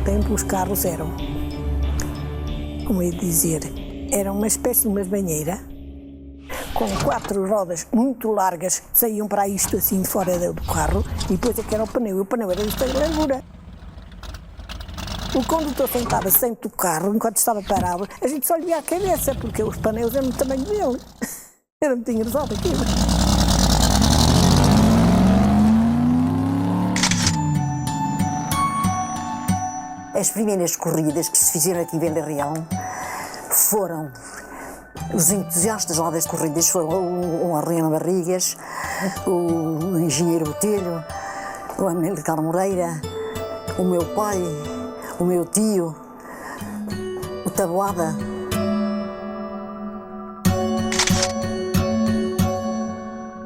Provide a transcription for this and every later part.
tempo os carros eram, como eu ia dizer, era uma espécie de uma banheira, com 4 rodas muito largas, saíam para isto assim fora do carro, e depois é que era o pneu era desta largura. O condutor sentava-se dentro do carro, enquanto estava parado, a gente só lhe via a cabeça, porque os pneus eram do tamanho dele. Era muito engraçado aquilo. As primeiras corridas que se fizeram aqui em Vila Real foram os entusiastas lá das corridas, foram o Ariano Barrigas, o engenheiro Botelho, o Amílcar Moreira, o meu pai, o meu tio, o Taboada.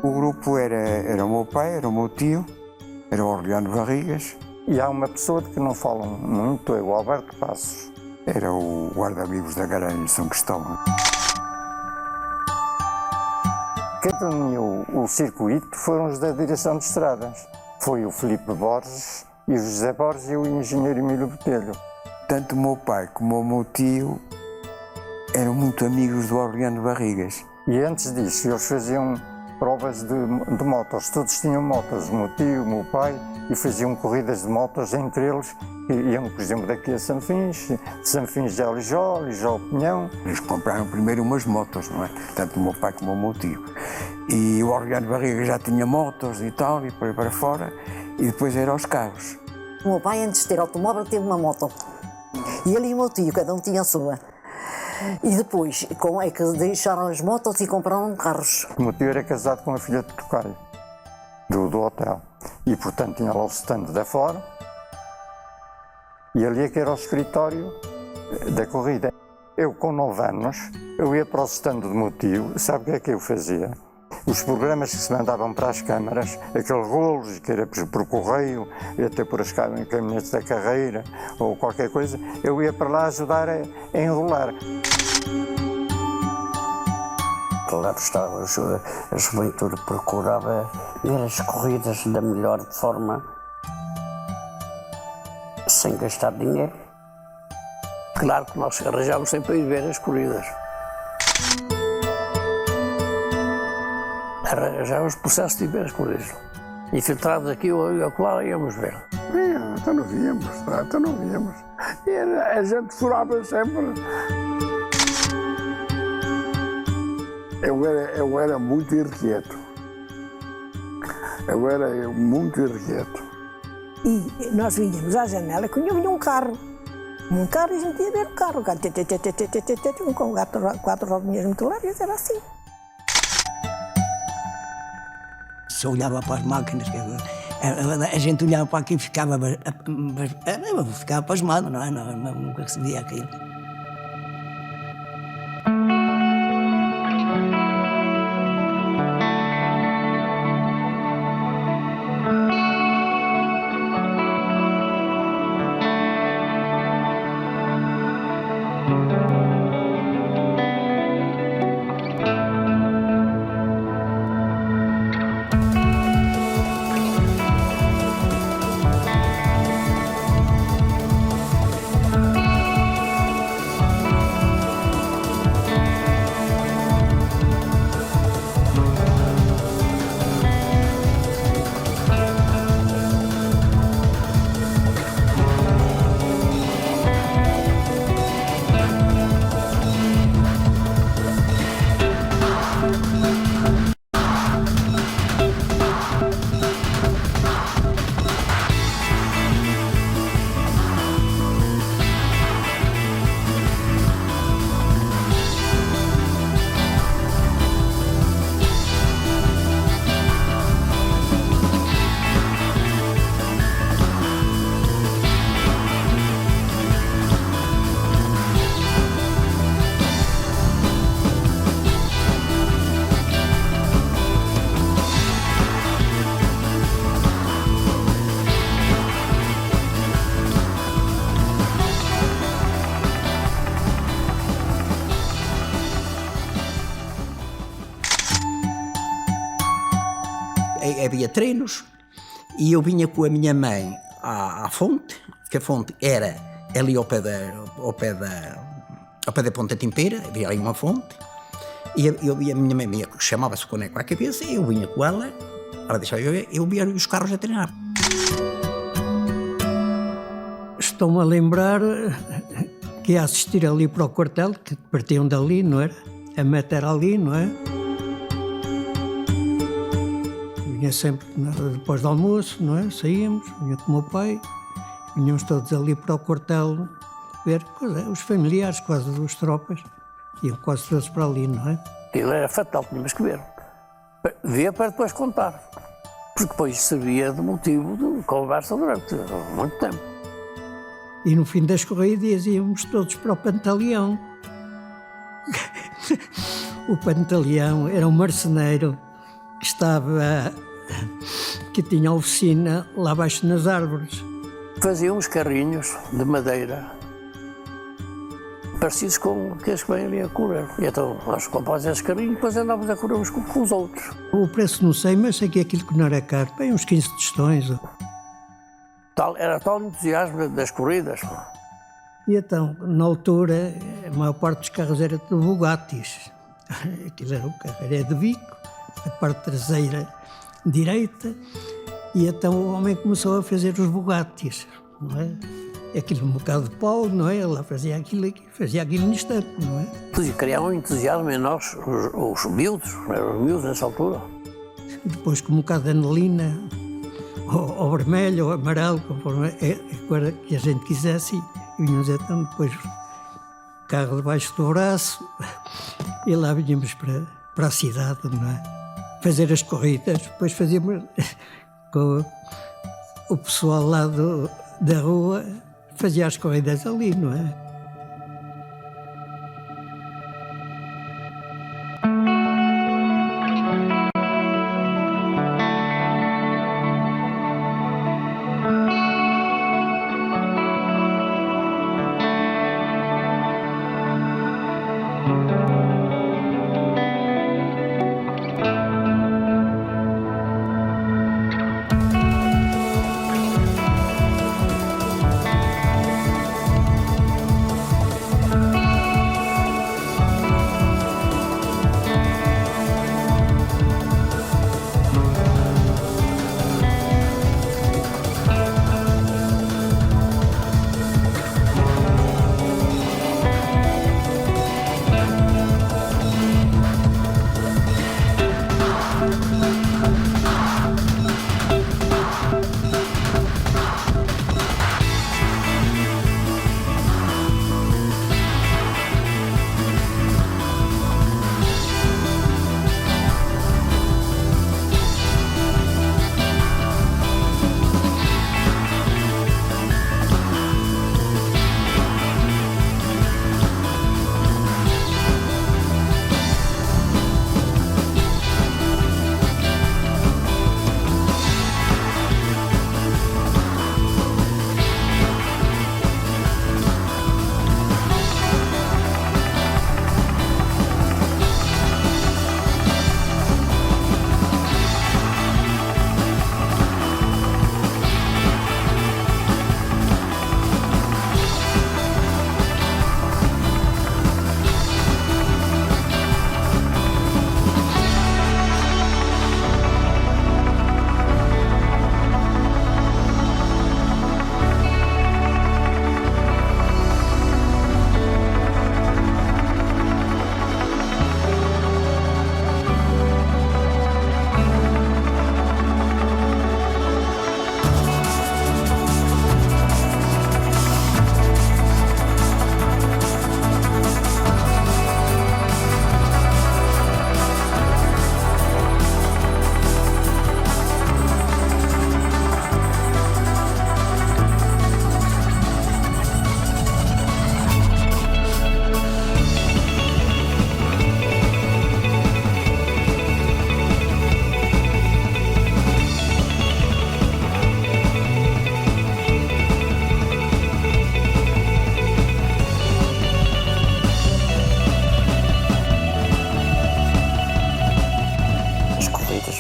O grupo era o meu pai, era o meu tio, era o Aureliano Barrigas. E há uma pessoa de que não falam muito, é o Alberto Passos. Era o guarda-vivos da Garanha de São Cristóvão. Quem dominou o circuito foram os da direção de estradas. Foi o Filipe Borges e o José Borges e o engenheiro Emílio Botelho. Tanto o meu pai como o meu tio eram muito amigos do Aureliano Barrigas. E antes disso, eles faziam provas de motos. Todos tinham motos, o meu tio, o meu pai, e faziam corridas de motos entre eles. Iam, por exemplo, daqui a Sanfins, de Sanfins de Alijó, Alijó Pinhão. Eles compraram primeiro umas motos, não é? Tanto o meu pai como o meu tio. E o Aureliano Barrigas já tinha motos e tal, e por aí para fora, e depois eram os carros. O meu pai, antes de ter automóvel, teve uma moto. E ele e o meu tio, cada um tinha a sua. E depois, é que deixaram as motos e compraram carros. O meu tio era casado com a filha de Tocaio, do hotel. E, portanto, tinha lá o stand da fora. E ali é que era o escritório da corrida. Eu, com 9 anos, eu ia para o stand do meu tio. Sabe o que é que eu fazia? Os programas que se mandavam para as câmaras, aqueles rolos que era por correio, até por as caminhonetes da carreira ou qualquer coisa, eu ia para lá ajudar a enrolar. Lá estava a juventude procurava ver as corridas da melhor forma, sem gastar dinheiro. Claro que nós arranjámos sempre a ir ver as corridas. Arranjávamos processos de ver as corridas. Infiltrados aqui ou acolá, íamos ver. Então não víamos. E a gente furava sempre. Eu era muito irrequieto. E nós vinhamos à janela, quando vinha um carro. E a gente ia ver o carro. Com 4 rodinhas muito largas, era assim. Se olhava para as máquinas, a gente olhava para aquilo e ficava pasmado, não é? Nunca se via aquilo. Havia treinos e eu vinha com a minha mãe à fonte, que a fonte era ali ao pé da Ponta Timpeira, havia ali uma fonte, e a minha mãe chamava-se o coneco à cabeça, e eu vinha com ela deixava eu via os carros a treinar. Estou-me a lembrar que ia assistir ali para o quartel, que partiam dali, não era? A meta era ali, não é? Vinha sempre depois do almoço, não é? Saíamos, vinha com o meu pai, vinhamos todos ali para o quartel ver os familiares, quase das tropas, iam quase todos para ali, não é? Aquilo era fatal, tínhamos que ver. Ver para depois contar, porque depois servia de motivo de conversa durante muito tempo. E no fim das corridas íamos todos para o Pantaleão. O Pantaleão era um marceneiro que tinha oficina lá abaixo nas árvores. Fazia uns carrinhos de madeira, parecidos com aqueles que vêm ali a correr. E então nós comprámos esses carrinhos e depois andávamos a correr uns com os outros. O preço não sei, mas sei que aquilo que não era caro, bem uns 15 tostões. Era tal entusiasmo das corridas. E então, na altura, a maior parte dos carros era de Bugattis. Aquilo era o carro, era de bico, a parte traseira direita, e então o homem começou a fazer os Bugattis, não é? Aquilo um bocado de pau, não é? Ela fazia aquilo no instante, não é? Criava um entusiasmo em nós, os miúdos, eram os miúdos nessa altura. Depois com um bocado de anelina, ou vermelho, ou amarelo, conforme a cor que a gente quisesse, e vinhamos então depois o carro debaixo do braço, e lá vinhamos para a cidade, não é? Fazer as corridas, depois fazíamos com o pessoal lá da rua, fazia as corridas ali, não é?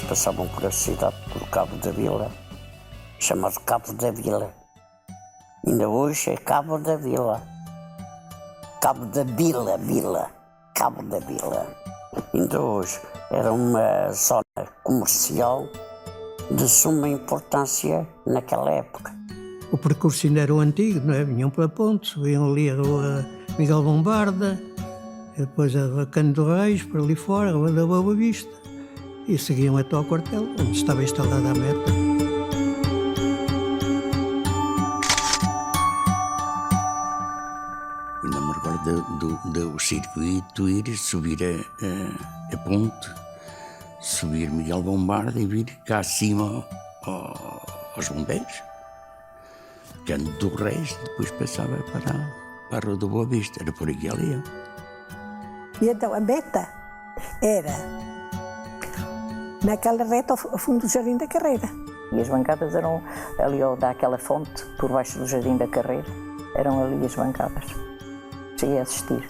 Passavam por a cidade, por Cabo da Vila, chamado Cabo da Vila. Ainda hoje é Cabo da Vila. Cabo da Vila. Cabo da Vila. Ainda hoje era uma zona comercial de suma importância naquela época. O percurso ainda era o antigo, não é? Vinham pela ponte, subiam ali a rua Miguel Bombarda, depois a rua Cano do Reis, por ali fora, a rua da Boa Vista, e seguiam até ao quartel, onde estava instalada a meta. Ainda me recordo do circuito, ir subir a ponte, subir Miguel Bombarda e vir cá acima aos bombeiros. Cano do Reis, depois passava para a Rua da Boa Vista, era por aqui ali. E então a meta era naquela reta ao fundo do Jardim da Carreira. E as bancadas eram ali daquela fonte, por baixo do Jardim da Carreira, eram ali as bancadas. Cheguei a assistir.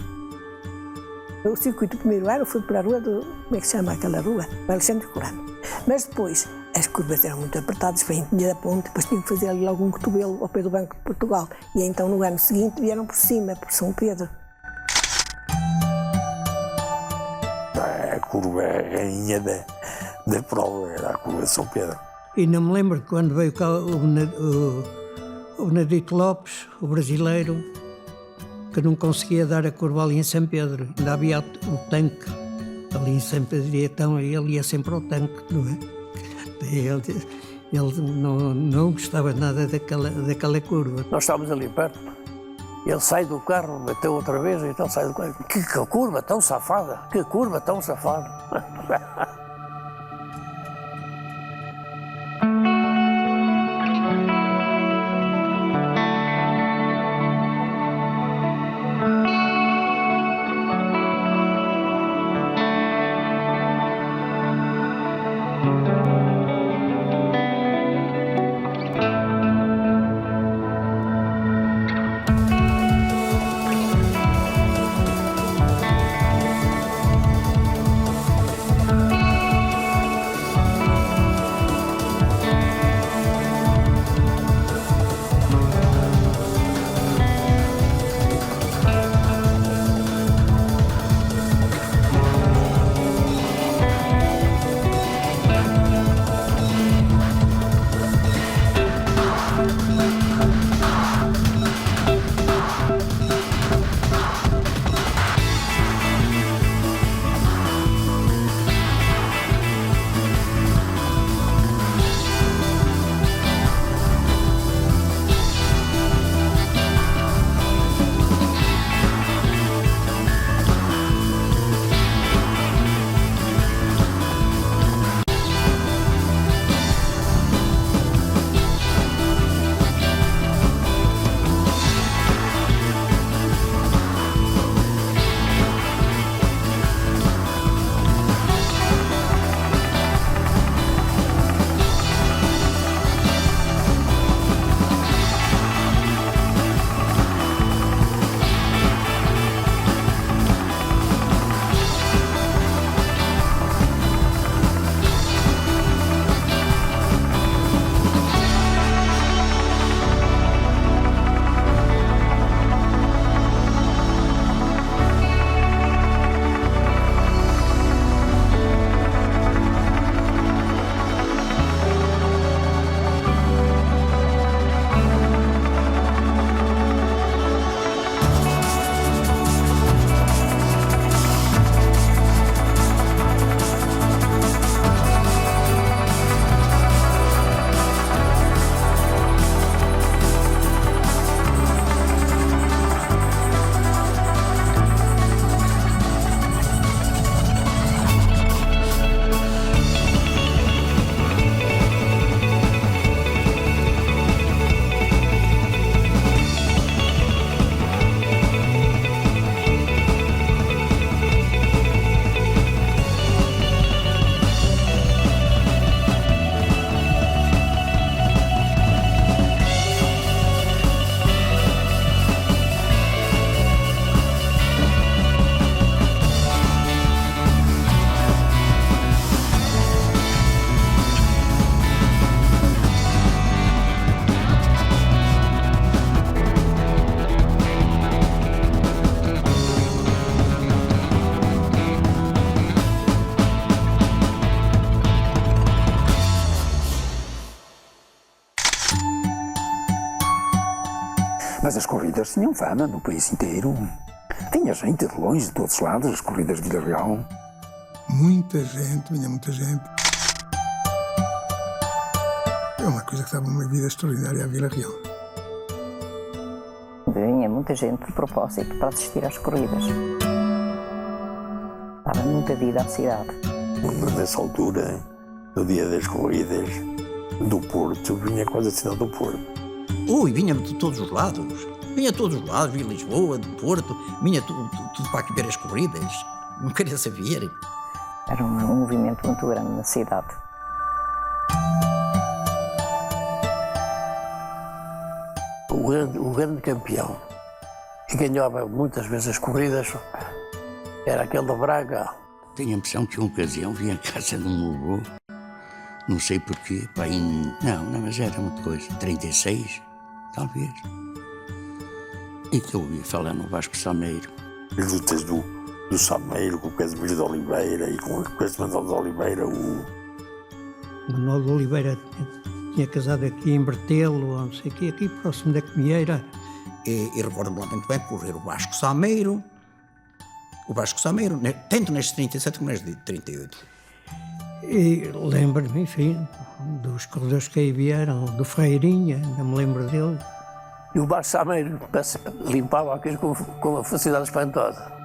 O circuito primeiro ano foi para a rua do... Como é que se chama aquela rua? Alexandre Corano. Mas depois as curvas eram muito apertadas, para a Engenha da Ponte, depois tinham que fazer ali algum cotovelo ao pé do Banco de Portugal. E então no ano seguinte vieram por cima, por São Pedro. A curva é a rainha da prova, era a curva de São Pedro. E não me lembro quando veio cá o Benedito Lopes, o brasileiro, que não conseguia dar a curva ali em São Pedro. Ainda havia o tanque ali em São Pedro, então ele ia sempre ao tanque, não é? Ele não gostava nada daquela curva. Nós estávamos ali perto, ele sai do carro, bateu outra vez, então sai do carro. Que curva tão safada! Que curva tão safada! Mas as corridas tinham fama no país inteiro. Tinha gente de longe, de todos os lados, as corridas de Vila Real. Muita gente, vinha muita gente. É uma coisa que estava uma vida extraordinária à Vila Real. Vinha muita gente de propósito para assistir às corridas. Estava muita vida à cidade. Nessa altura, no dia das corridas do Porto, vinha quase a cidade do Porto. Ui, vinha de todos os lados. Vinha de todos os lados, vinha de Lisboa, de Porto, vinha tudo para aqui ver as corridas. Não queria saber. Era um movimento muito grande na cidade. O grande campeão, que ganhava muitas vezes as corridas, era aquele de Braga. Tenho a impressão que uma ocasião vi a casa de um avô, não sei porquê, pá, não, mas era muita coisa, 36, talvez. E que eu ouvi falar no Vasco Sameiro. As lutas do Sameiro com o Casimiro de Oliveira e com esse Manuel de Oliveira, O Manuel de Oliveira tinha casado aqui em Bertelo, não sei o quê, aqui próximo da Comieira. E recordo-me lá muito bem correr o Vasco Sameiro. O Vasco Sameiro, tanto neste 37 como neste 38. E lembro-me, enfim, dos corredores que aí vieram, do Ferreirinha, ainda me lembro dele. E o Vasco Sameiro limpava aquilo com uma facilidade espantosa.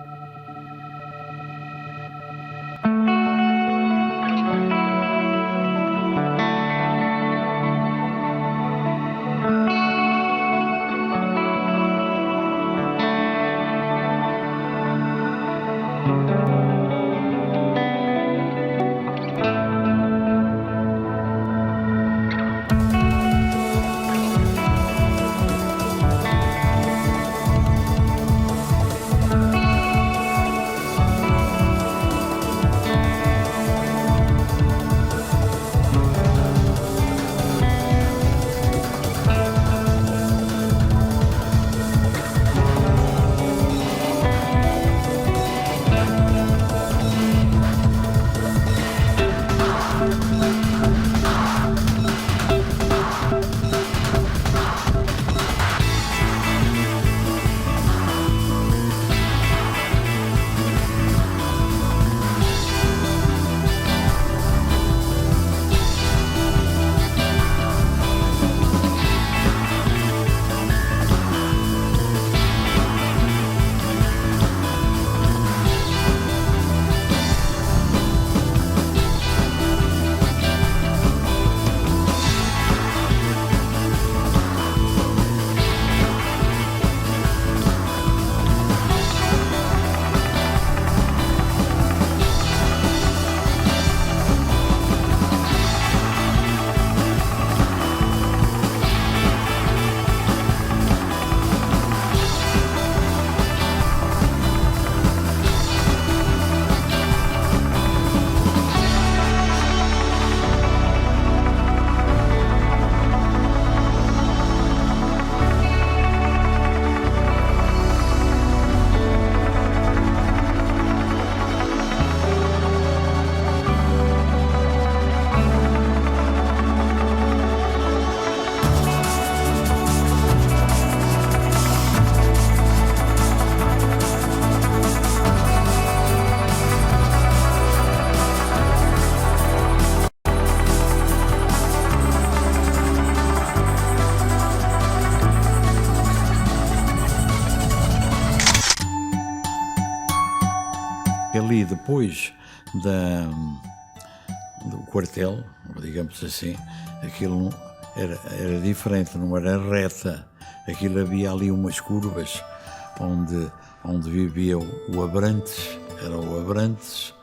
Ali depois do quartel, digamos assim, aquilo era diferente, não era reta. Aquilo havia ali umas curvas onde vivia o Abrantes, era o Abrantes,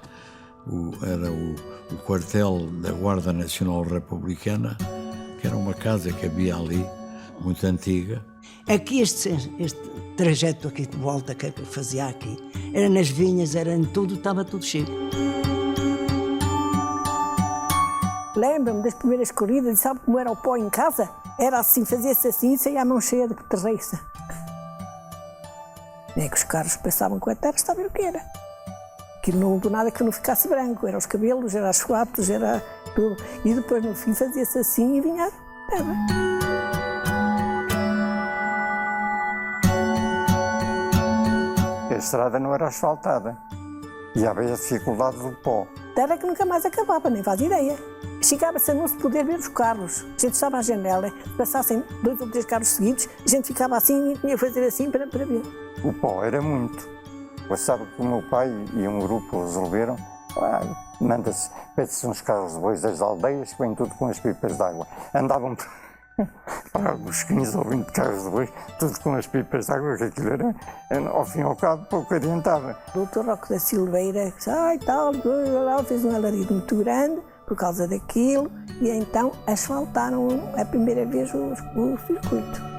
era o quartel da Guarda Nacional Republicana, que era uma casa que havia ali, muito antiga. Aqui este trajeto aqui de volta que eu fazia aqui, era nas vinhas, era em tudo, estava tudo cheio. Lembro-me das primeiras corridas e sabe como era o pó em casa? Era assim, fazia-se assim e saía a mão cheia de terreiça. Nem que os carros pensavam que a terra estava o que era. Aquilo não do nada que não ficasse branco, eram os cabelos, eram os fatos, era tudo. E depois no fim fazia-se assim e vinha a terra. porque a estrada não era asfaltada. E havia a dificuldade do pó. Era que nunca mais acabava, nem faz ideia. Chegava-se a não se poder ver os carros. A gente estava à janela, passassem 2 ou 3 carros seguidos, a gente ficava assim e tinha que fazer assim para ver. O pó era muito. Sabe que o meu pai e um grupo resolveram, pede-se uns carros de bois das aldeias que vêm tudo com as pipas de água. Andavam para uns 15 ou 20 carros de bois, tudo com as pipas de água, que aquilo era, ao fim e ao cabo, pouco adiantava. O Dr. Roque da Silveira, fez um alarido muito grande por causa daquilo e então asfaltaram a primeira vez o circuito.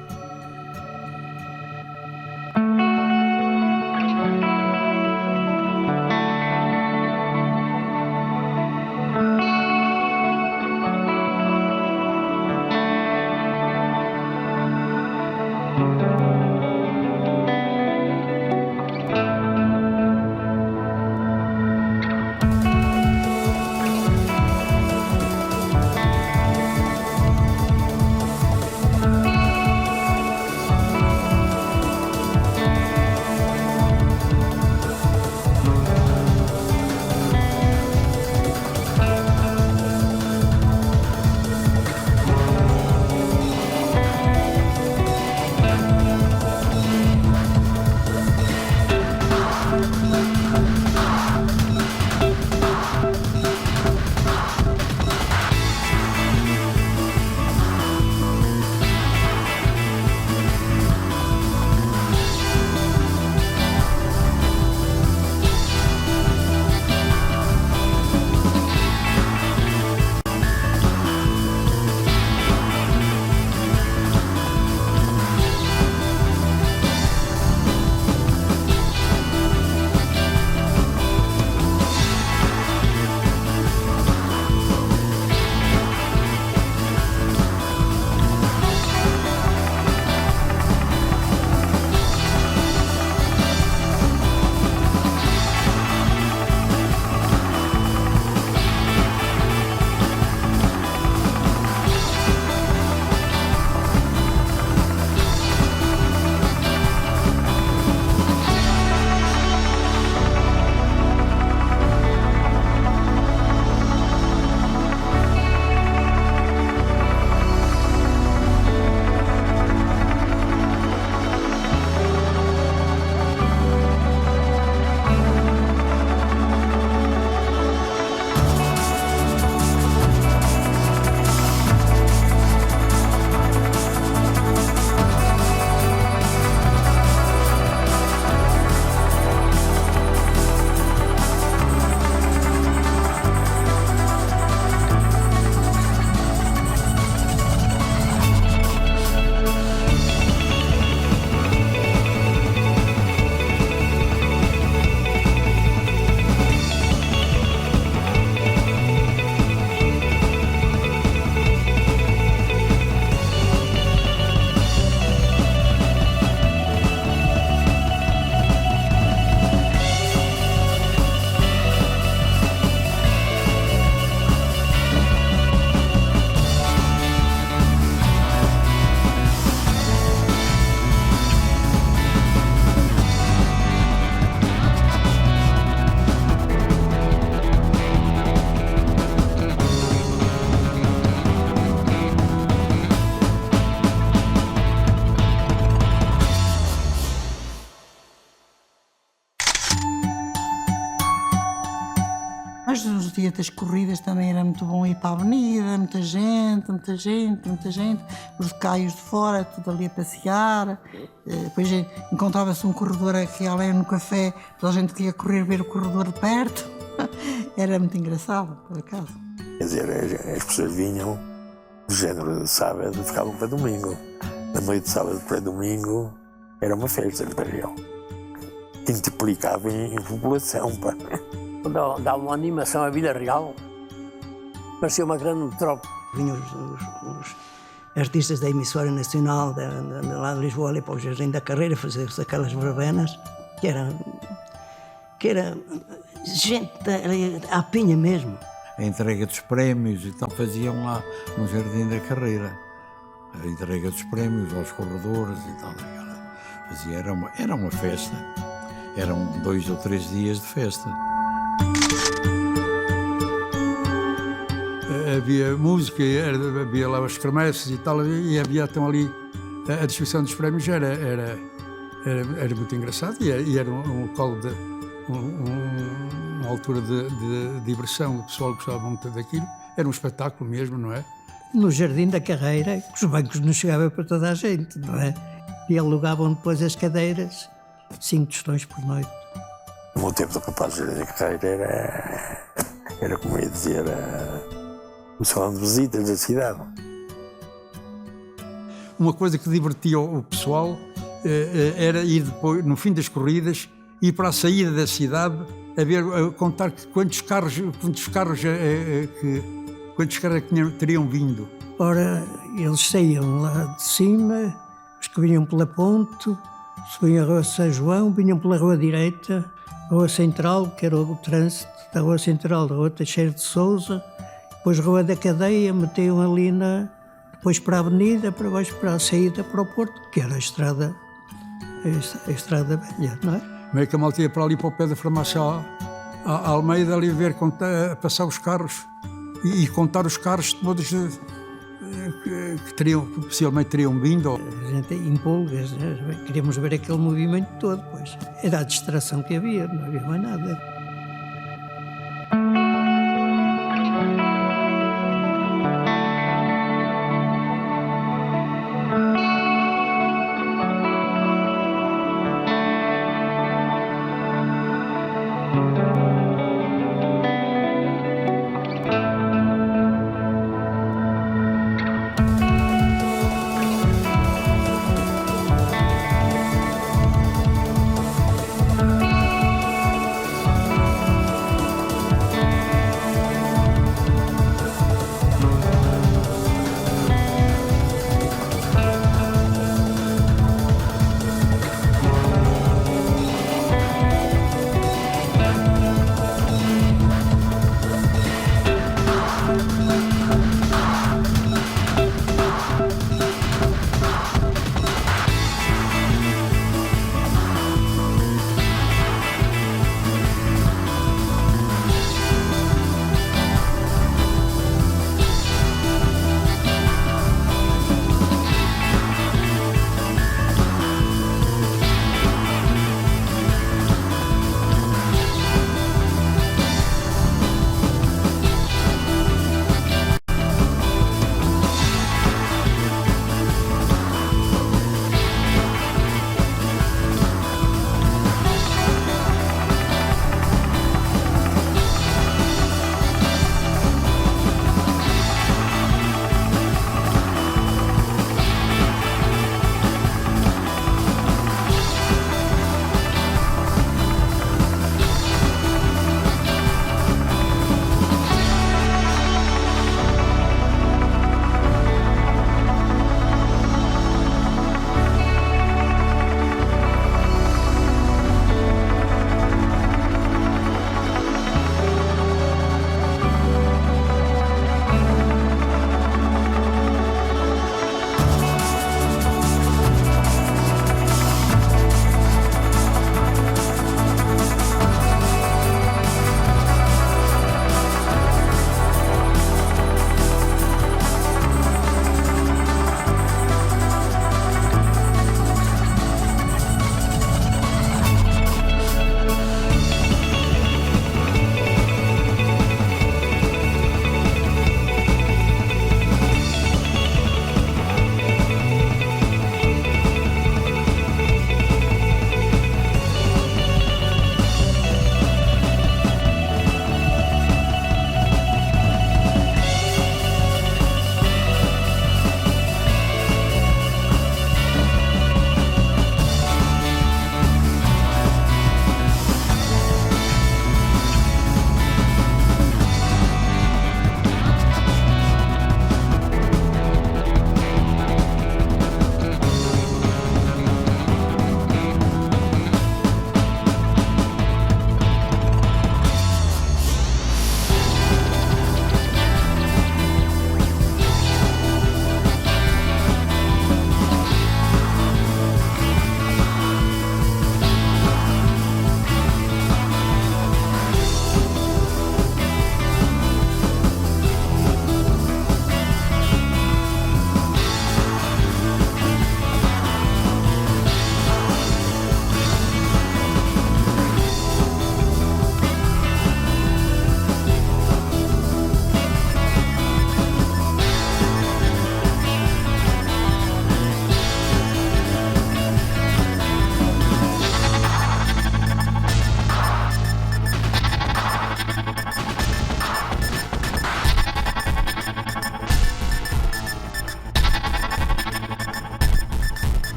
Mas nos dias das corridas também era muito bom ir para a avenida, muita gente, os decaios de fora, tudo ali a passear. Depois encontrava-se um corredor aqui além no café, toda a gente queria correr ver o corredor de perto. Era muito engraçado, por acaso. Quer dizer, as pessoas vinham do género de sábado, ficavam para domingo. Da noite de sábado para domingo era uma festa de Barreal. Multiplicava em população, pá. Dava uma animação à vida real. Parecia uma grande metrópole. Vinham os artistas da emissora nacional de lá de Lisboa, ali para o Jardim da Carreira, fazer aquelas verbenas, que era gente à pinha mesmo. A entrega dos prémios e tal, faziam lá no Jardim da Carreira. A entrega dos prémios aos corredores e tal. Era uma festa. eram 2 ou 3 dias de festa. Havia música, havia lá as quermesses e tal, e havia então ali a distribuição dos prémios era muito engraçado e era um local de uma altura de diversão, o pessoal gostava muito daquilo, era um espetáculo mesmo, não é? No Jardim da Carreira, os bancos não chegavam para toda a gente, não é? E alugavam depois as cadeiras, 5 tostões por noite. No meu tempo do rapaz do Jardim da Carreira era como ia dizer, o salão de visitas da cidade. Uma coisa que divertia o pessoal era ir depois, no fim das corridas, ir para a saída da cidade a contar quantos carros teriam vindo. Ora, eles saíam lá de cima, os que vinham pela ponte, subiam a Rua São João, vinham pela Rua Direita, Rua Central, que era o trânsito da Rua Central, da Rua Teixeira de Sousa, depois Rua da Cadeia, metiam ali depois para a Avenida, para baixo para a saída para o Porto, que era a estrada velha, não é? Meio que a malta ia para ali, para o pé da farmácia à Almeida, ali a ver, passar os carros e contar os carros todos que possivelmente teriam vindo. A gente em pulgas, né? Queríamos ver aquele movimento todo, pois. Era a distração que havia, não havia mais nada.